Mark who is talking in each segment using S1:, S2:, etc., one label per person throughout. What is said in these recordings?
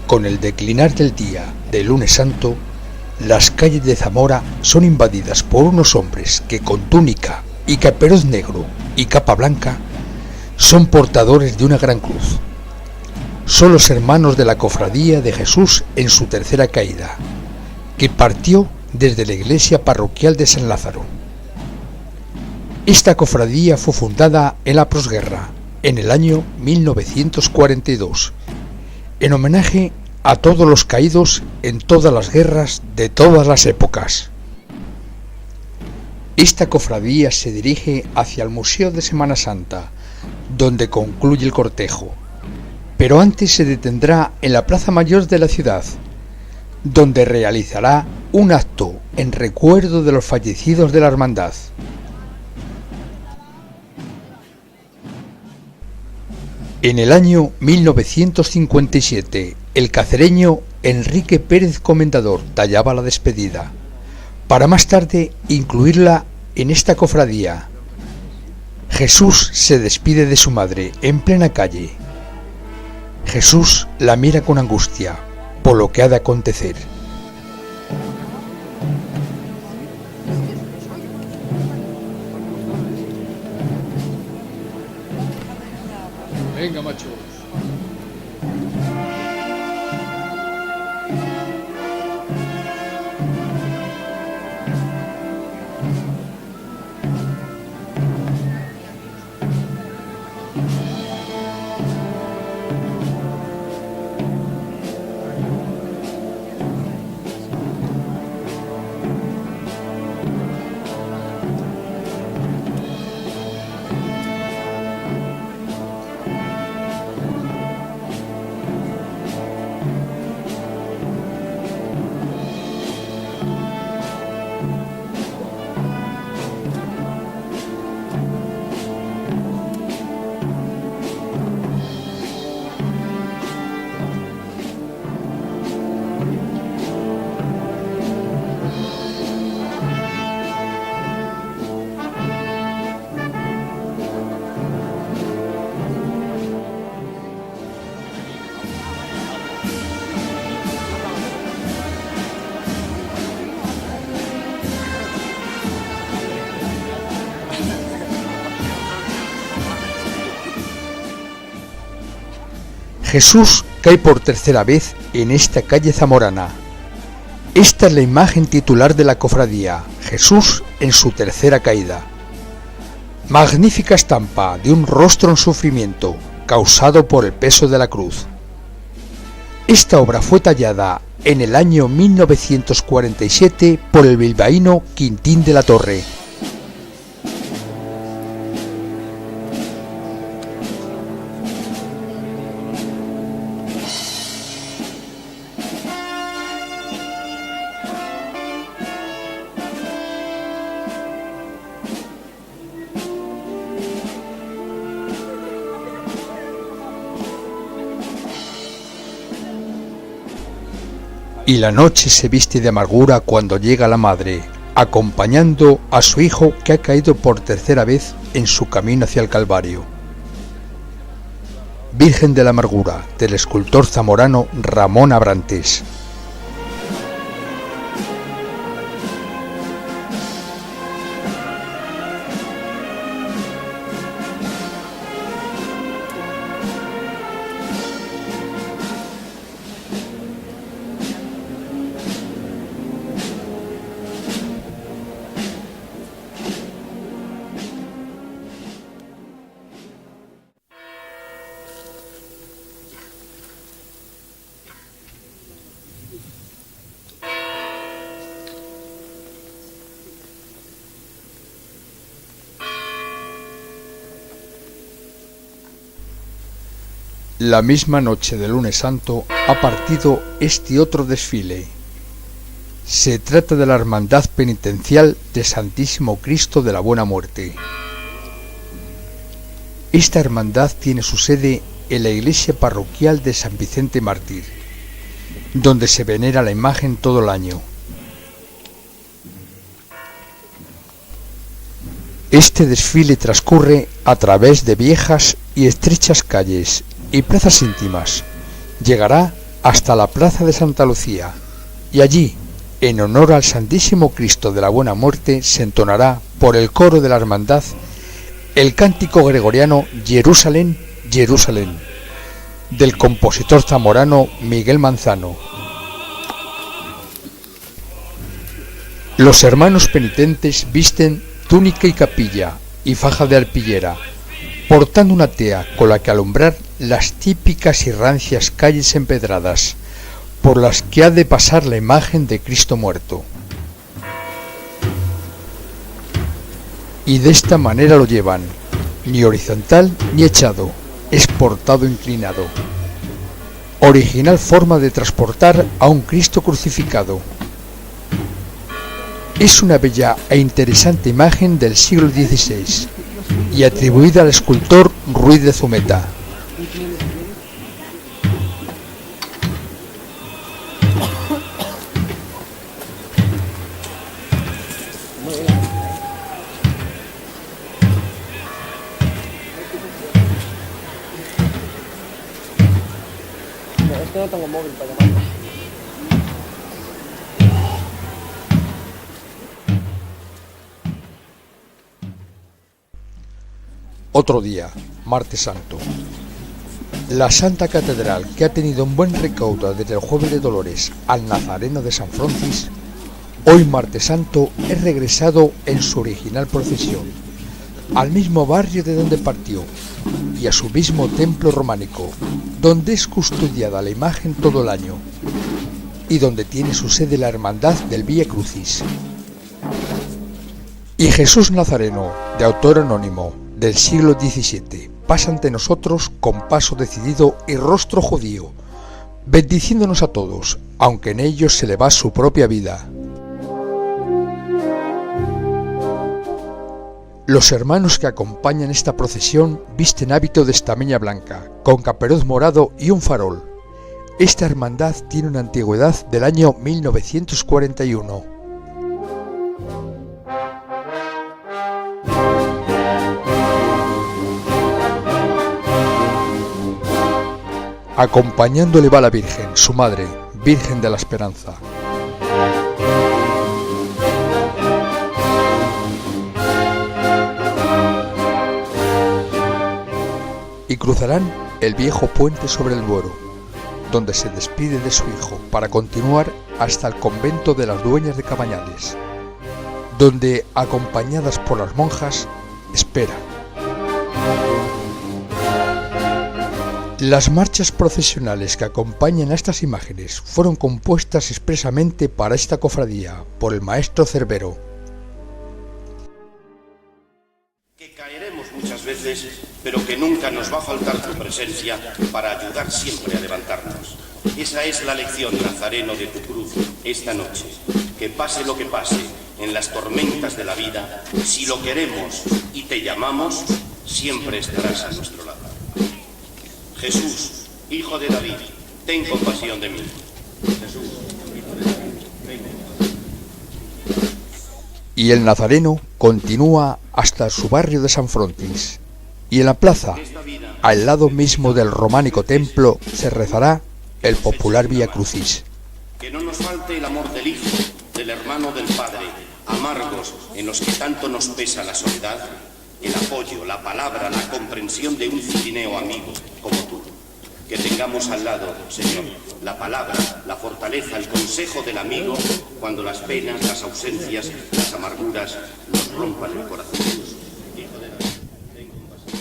S1: Con el declinar del día del Lunes Santo, las calles de Zamora son invadidas por unos hombres que con túnica y caperoz negro y capa blanca son portadores de una gran cruz. Son los hermanos de la Cofradía de Jesús en su tercera caída, que partió desde la iglesia parroquial de San Lázaro. Esta cofradía fue fundada en la posguerra, en el año 1942, en homenaje a todos los caídos en todas las guerras de todas las épocas. Esta cofradía se dirige hacia el Museo de Semana Santa, donde concluye el cortejo, pero antes se detendrá en la Plaza Mayor de la ciudad, donde realizará un acto en recuerdo de los fallecidos de la hermandad. En el año 1957, el cacereño Enrique Pérez Comendador tallaba la despedida, para más tarde incluirla en esta cofradía. Jesús se despide de su madre en plena calle. Jesús la mira con angustia por lo que ha de acontecer.
S2: Venga, machos.
S1: Jesús cae por tercera vez en esta calle zamorana. Esta es la imagen titular de la cofradía, Jesús en su tercera caída. Magnífica estampa de un rostro en sufrimiento, causado por el peso de la cruz. Esta obra fue tallada en el año 1947 por el bilbaíno Quintín de la Torre. Y la noche se viste de amargura cuando llega la madre, acompañando a su hijo que ha caído por tercera vez en su camino hacia el Calvario. Virgen de la Amargura, del escultor zamorano Ramón Abrantes. La misma noche del Lunes Santo ha partido este otro desfile. Se trata de la Hermandad Penitencial de Santísimo Cristo de la Buena Muerte. Esta hermandad tiene su sede en la iglesia parroquial de San Vicente Mártir, donde se venera la imagen todo el año. Este desfile transcurre a través de viejas y estrechas calles y plazas íntimas. Llegará hasta la plaza de Santa Lucía, y allí, en honor al Santísimo Cristo de la Buena Muerte, se entonará por el coro de la Hermandad el cántico gregoriano Jerusalén, Jerusalén, del compositor zamorano Miguel Manzano. Los hermanos penitentes visten túnica y capilla y faja de arpillera, portando una tea con la que alumbrar las típicas y rancias calles empedradas por las que ha de pasar la imagen de Cristo muerto. Y de esta manera lo llevan, ni horizontal ni echado, es portado inclinado. Original forma de transportar a un Cristo crucificado. Es una bella e interesante imagen del siglo XVI y atribuida al escultor Ruiz de Zumeta.
S2: No tengo móvil para llamar.
S1: Otro día, martes santo. La Santa Catedral, que ha tenido un buen recaudo desde el Jueves de Dolores al Nazareno de San Francis, hoy martes santo es regresado en su original procesión, al mismo barrio de donde partió y a su mismo templo románico, donde es custodiada la imagen todo el año y donde tiene su sede la Hermandad del Vía Crucis. Y Jesús Nazareno, de autor anónimo, del siglo XVII, pasa ante nosotros con paso decidido y rostro judío, bendiciéndonos a todos, aunque en ellos se le va su propia vida. Los hermanos que acompañan esta procesión visten hábito de estameña blanca, con caperoz morado y un farol. Esta hermandad tiene una antigüedad del año 1941. Acompañándole va la Virgen, su madre, Virgen de la Esperanza. Y cruzarán el viejo puente sobre el Duero, donde se despide de su hijo para continuar hasta el convento de las Dueñas de Cabañales, donde, acompañadas por las monjas, esperan. Las marchas procesionales que acompañan a estas imágenes fueron compuestas expresamente para esta cofradía por el maestro Cervero.
S3: Que caeremos muchas veces, pero que nunca nos va a faltar tu presencia para ayudar siempre a levantarnos. Esa es la lección, Nazareno, de tu cruz esta noche. Que pase lo que pase en las tormentas de la vida, si lo queremos y te llamamos, siempre estarás a nuestro lado. Jesús, Hijo de David, ten compasión de mí. Jesús, Hijo de David, ten compasión.
S1: Y el Nazareno continúa hasta su barrio de San Frontis, y en la plaza, al lado mismo del románico templo, se rezará el popular Vía Crucis.
S3: Que no nos falte el amor del Hijo, del hermano del Padre, amargos en los que tanto nos pesa la soledad, el apoyo, la palabra, la comprensión de un cirineo amigo como tú. Que tengamos al lado, Señor, la palabra, la fortaleza, el consejo del amigo cuando las penas, las ausencias, las amarguras nos rompan el corazón. Hijo de Dios, ten compasión.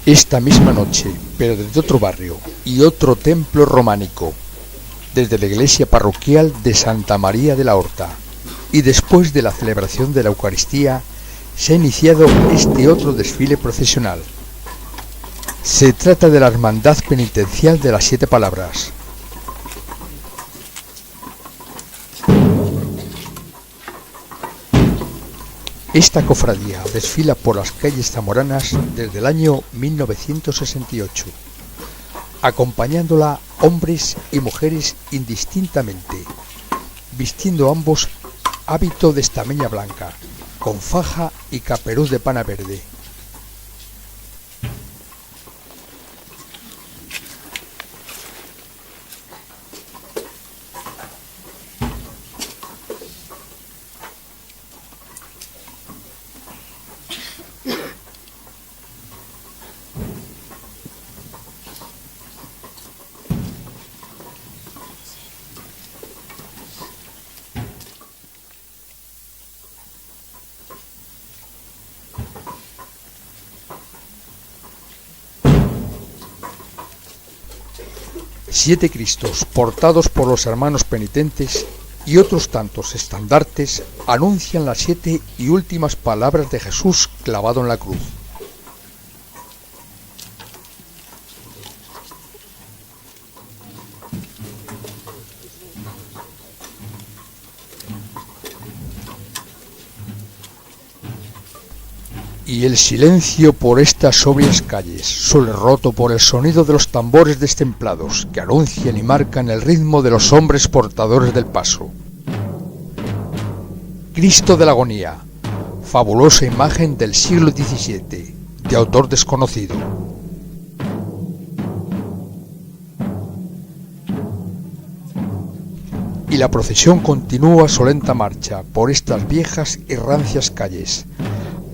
S1: Esta misma noche, pero desde otro barrio y otro templo románico, desde la iglesia parroquial de Santa María de la Horta, y después de la celebración de la Eucaristía, se ha iniciado este otro desfile procesional. Se trata de la Hermandad Penitencial de las Siete Palabras. Esta cofradía desfila por las calles zamoranas desde el año 1968, acompañándola hombres y mujeres indistintamente, vistiendo ambos hábito de estameña blanca, con faja y caperuz de pana verde. Siete Cristos, portados por los hermanos penitentes, y otros tantos estandartes anuncian las 7 y últimas palabras de Jesús clavado en la cruz. Y el silencio por estas sobrias calles, solo roto por el sonido de los tambores destemplados que anuncian y marcan el ritmo de los hombres portadores del paso. Cristo de la Agonía, fabulosa imagen del siglo XVII, de autor desconocido. Y la procesión continúa su lenta marcha por estas viejas y rancias calles,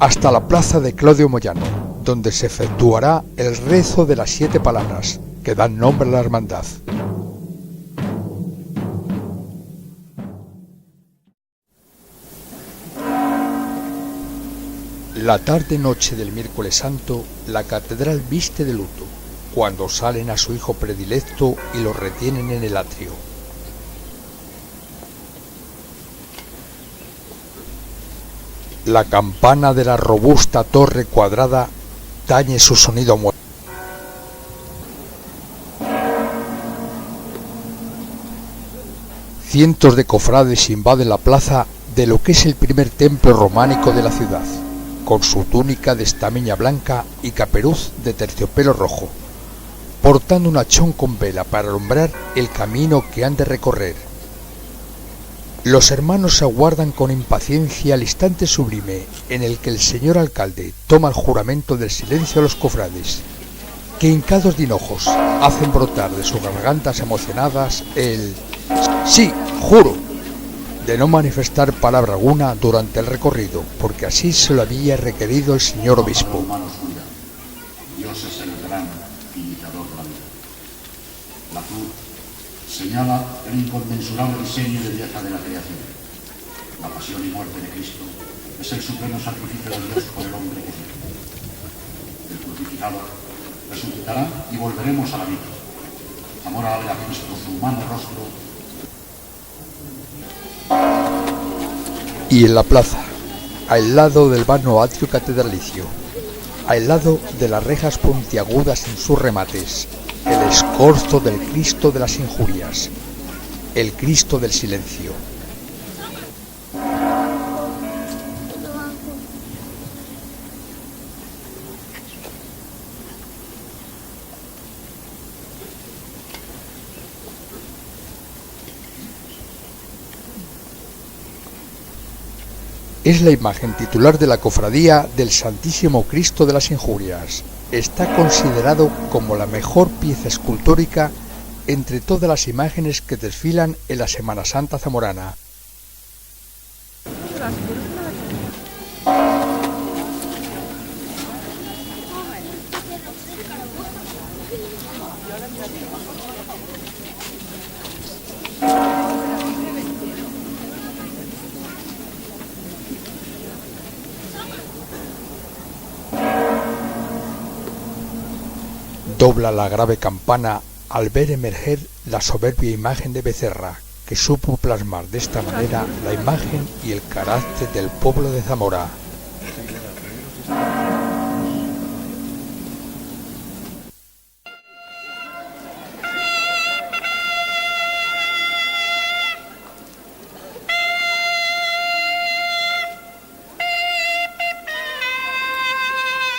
S1: hasta la plaza de Claudio Moyano, donde se efectuará el rezo de las 7 palabras que dan nombre a la hermandad. La tarde-noche del miércoles santo, la catedral viste de luto, cuando salen a su hijo predilecto y lo retienen en el atrio. La campana de la robusta torre cuadrada tañe su sonido muerto. Cientos de cofrades invaden la plaza de lo que es el primer templo románico de la ciudad, con su túnica de estameña blanca y caperuz de terciopelo rojo, portando un hachón con vela para alumbrar el camino que han de recorrer. Los hermanos aguardan con impaciencia el instante sublime en el que el señor alcalde toma el juramento del silencio a los cofrades, que hincados de hinojos hacen brotar de sus gargantas emocionadas el «sí, juro», de no manifestar palabra alguna durante el recorrido, porque así se lo había requerido el señor obispo.
S2: Dios es el gran imitador de la vida. La cruz señala el inconmensurable diseño de belleza de la creación. La pasión y muerte de Cristo es el supremo sacrificio de Dios por el hombre que vive. El crucificado resucitará y volveremos a la vida. Amor a Cristo, su humano rostro.
S1: Y en la plaza, al lado del vano atrio catedralicio, al lado de las rejas puntiagudas en sus remates, el escorzo del Cristo de las injurias, el Cristo del silencio. Es la imagen titular de la cofradía del Santísimo Cristo de las Injurias. Está considerado como la mejor pieza escultórica entre todas las imágenes que desfilan en la Semana Santa zamorana. Dobla la grave campana al ver emerger la soberbia imagen de Becerra, que supo plasmar de esta manera la imagen y el carácter del pueblo de Zamora.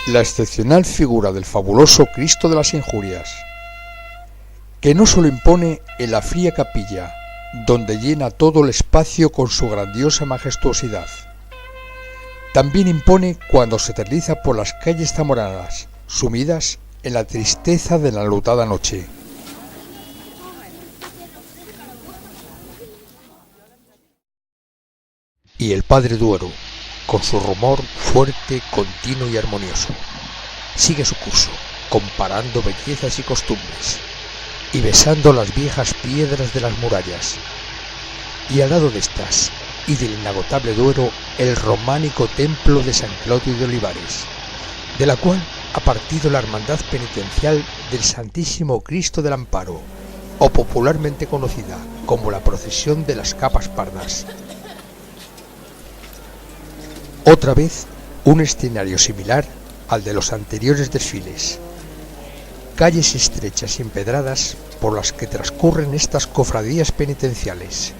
S1: La excepcional figura del fabuloso Cristo de las Injurias, que no solo impone en la fría capilla, donde llena todo el espacio con su grandiosa majestuosidad. También impone cuando se desliza por las calles zamoranas, sumidas en la tristeza de la enlutada noche. Y el Padre Duero, con su rumor fuerte, continuo y armonioso, sigue su curso, comparando bellezas y costumbres, y besando las viejas piedras de las murallas. Y al lado de estas, y del inagotable Duero, el románico templo de San Clodio de Olivares, de la cual ha partido la hermandad penitencial del Santísimo Cristo del Amparo, o popularmente conocida como la procesión de las capas pardas. Otra vez, un escenario similar al de los anteriores desfiles. Calles estrechas y empedradas por las que transcurren estas cofradías penitenciales.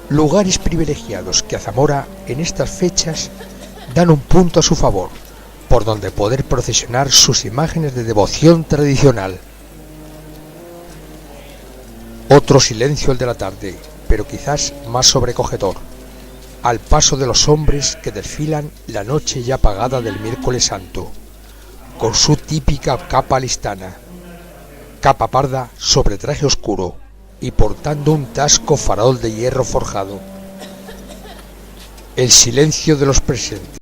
S1: Lugares privilegiados que a Zamora en estas fechas dan un punto a su favor, por donde poder procesionar sus imágenes de devoción tradicional. Otro silencio el de la tarde, pero quizás más sobrecogedor, al paso de los hombres que desfilan la noche ya apagada del miércoles santo, con su típica capa listana, capa parda sobre traje oscuro y portando un tasco farol de hierro forjado. El silencio de los presentes